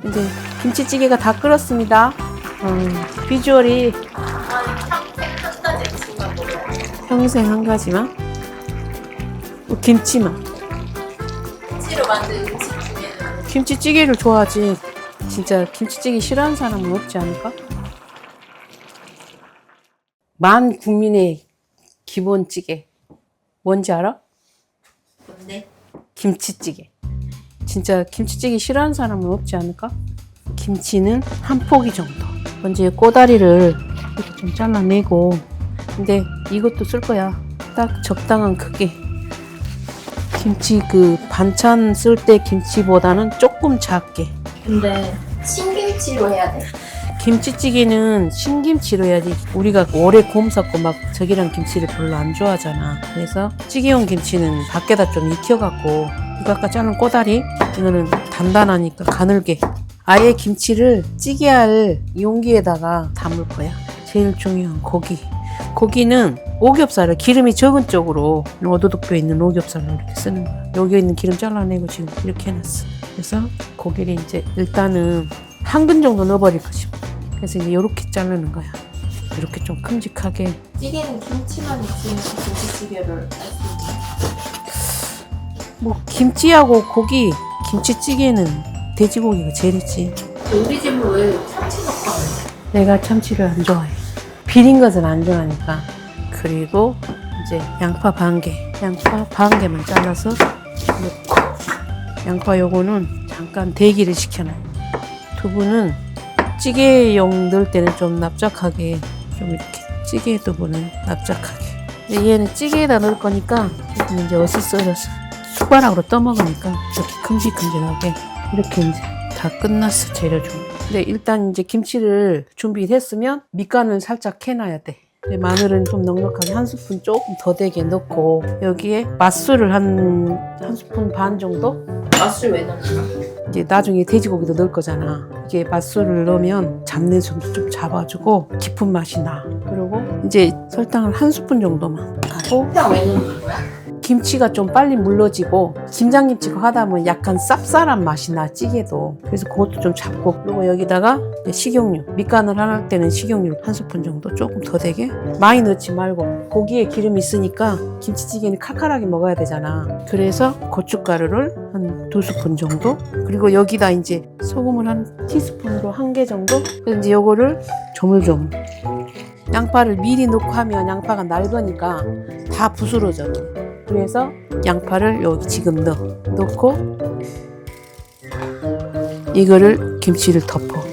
이제 김치찌개가 다 끓었습니다. 비주얼이 평생 한 가지만 김치만. 김치로 만든 음식 중에는 김치찌개를 좋아하지. 진짜 김치찌개 싫어하는 사람은 없지 않을까? 만 국민의 기본찌개 뭔지 알아? 뭔데? 김치찌개. 진짜 김치찌개 싫어하는 사람은 없지 않을까? 김치는 한 포기 정도. 먼저 꼬다리를 이렇게 좀 잘라내고, 근데 이것도 쓸 거야. 딱 적당한 크기. 김치 그 반찬 쓸 때 김치보다는 조금 작게. 근데 신김치로 해야 돼. 김치찌개는 신김치로 해야지. 우리가 오래 곰 섞고 막 저기랑 김치를 별로 안 좋아하잖아. 그래서 찌개용 김치는 밖에다 좀 익혀갖고, 이거 아까 자른 꼬다리, 이거는 단단하니까 가늘게. 아예 김치를 찌개할 용기에다가 담을 거야. 제일 중요한 고기. 고기는 오겹살을 기름이 적은 쪽으로, 오도독뼈 있는 오겹살로 이렇게 쓰는 거야. 여기 있는 기름 잘라내고 지금 이렇게 해놨어. 그래서 고기를 이제 일단은 한 근 정도 넣어버릴 것이고, 그래서 이제 이렇게 자르는 거야. 이렇게 좀 큼직하게. 찌개는 김치만 있으면 김치찌개를 할 수 있는. 뭐 김치하고 고기, 김치찌개는 돼지고기가 제일이지. 우리 집은 왜 참치 넣고 안 해? 내가 참치를 안 좋아해. 비린 것은 안 좋아하니까. 그리고 이제 양파 반 개만 잘라서 넣고, 양파 요거는 잠깐 대기를 시켜놔요. 두부는 찌개용 넣을 때는 좀 납작하게, 좀 이렇게 찌개 두부는 납작하게. 근데 얘는 찌개에다 넣을 거니까 조금 이제 어슷썰어서 숟가락으로 떠먹으니까 이렇게 큼직큼직하게. 이렇게 이제 다 끝났어, 재료 중. 근데 일단 이제 김치를 준비했으면 밑간을 살짝 해놔야 돼. 마늘은 좀 넉넉하게 한 스푼 조금 더 되게 넣고, 여기에 맛술을 한 스푼 반 정도? 맛술 왜 넣나? 이제 나중에 돼지고기도 넣을 거잖아. 이게 맛술을 넣으면 잡내성도 좀 잡아주고 깊은 맛이 나. 그리고 이제 설탕을 한 스푼 정도만 하고, 설탕 왜 넣는 거야? 김치가 좀 빨리 물러지고, 김장김치가 하다 보면 약간 쌉쌀한 맛이 나, 찌개도. 그래서 그것도 좀 잡고, 그리고 여기다가 식용유, 밑간을 할 때는 식용유 한 스푼 정도, 조금 더 되게. 많이 넣지 말고, 고기에 기름이 있으니까 김치찌개는 칼칼하게 먹어야 되잖아. 그래서 고춧가루를 한 2스푼 정도, 그리고 여기다 이제 소금을 한 티스푼으로 1개 정도. 그래서 이제 요거를 조물조물. 양파를 미리 넣고 하면 양파가 낡으니까 다 부스러져. 그래서 양파를 여기 지금 넣고, 이거를 김치를 덮어.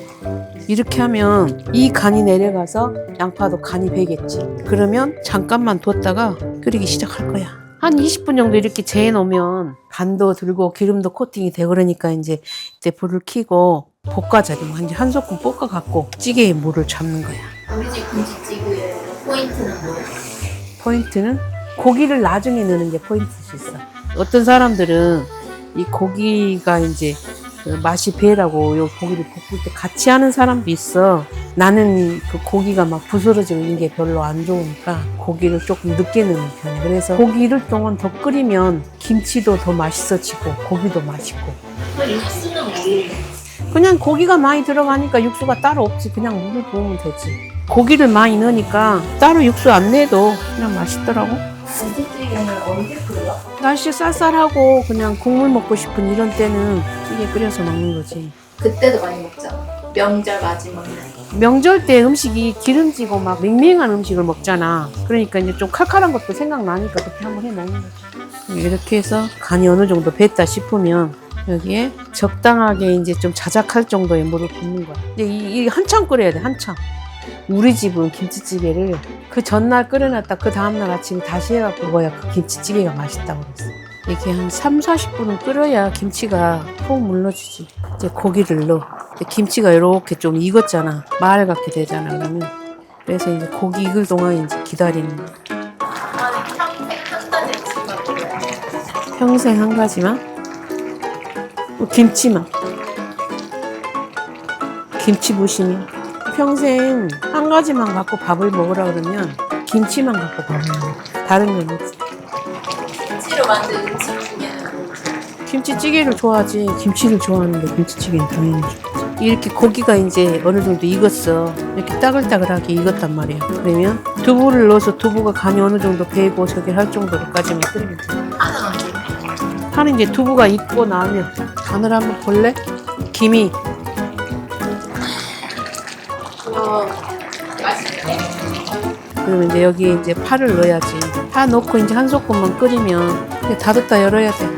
이렇게 하면 이 간이 내려가서 양파도 간이 배겠지. 그러면 잠깐만 뒀다가 끓이기 시작할 거야. 한 20분 정도 이렇게 재해 놓으면 간도 들고 기름도 코팅이 되고, 그러니까 이제 이때 불을 켜고 볶아줘야 돼. 한 소끔 볶아갖고 찌개에 물을 잡는 거야. 우리 집 김치찌개의 포인트는 뭐야? 포인트는 고기를 나중에 넣는 게 포인트일 수 있어. 어떤 사람들은 이 고기가 이제 그 맛이 배라고 요 고기를 볶을 때 같이 하는 사람도 있어. 나는 그 고기가 막 부스러지고 이런 게 별로 안 좋으니까 고기를 조금 늦게 넣는 편이야. 그래서 고기를 동안 더 끓이면 김치도 더 맛있어지고 고기도 맛있고. 그 육수는 우리 그냥 고기가 많이 들어가니까 육수가 따로 없지. 그냥 물을 부으면 되지. 고기를 많이 넣으니까 따로 육수 안 내도 그냥 맛있더라고. 김치찌개는 언제 끓여? 날씨 쌀쌀하고 그냥 국물 먹고 싶은 이런 때는 찌개 끓여서 먹는 거지. 그때도 많이 먹잖아. 명절 마지막 날. 명절 때 음식이 기름지고 막 맹맹한 음식을 먹잖아. 그러니까 이제 좀 칼칼한 것도 생각나니까 그렇게 한번 해 먹는 거지. 이렇게 해서 간이 어느 정도 뱄다 싶으면 여기에 적당하게 이제 좀 자작할 정도의 물을 붓는 거야. 근데 이 한참 끓여야 돼, 한참. 우리 집은 김치찌개를 그 전날 끓여놨다 그 다음날 아침에 다시 해갖고 먹어야 그 김치찌개가 맛있다고 그랬어. 이게 한 3-40분은 끓여야 김치가 푹 물러지지. 이제 고기를 넣어. 이제 김치가 이렇게 좀 익었잖아. 마을 같게 되잖아, 그러면. 그래서 이제 고기 익을 동안 이제 기다리는 거야. 평생 한 가지만? 김치만. 김치 보시면 평생 한 가지만 갖고 밥을 먹으라 그러면 김치만 갖고 밥을 먹어. 다른 건 없어. 김치로 만든 음식 중에는 김치찌개를 좋아하지. 김치를 좋아하는데 김치찌개는 당연히 좋아하지. 이렇게 고기가 이제 어느 정도 익었어. 이렇게 따글따글하게 익었단 말이야. 그러면 두부를 넣어서 두부가 간이 어느 정도 배고 저기 할 정도로까지만 끓이면 돼. 하는 게 두부가 익고 나면 간을 한번 볼래? 김이 맛있네. 그러면 이제 여기 이제 파를 넣어야지. 파 넣고 이제 한 소끔만 끓이면 이제 닫았다 열어야 돼.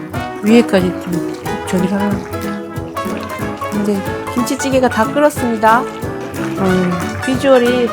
위에까지 좀 저기 하려고. 이제 김치찌개가 다 끓었습니다. 비주얼이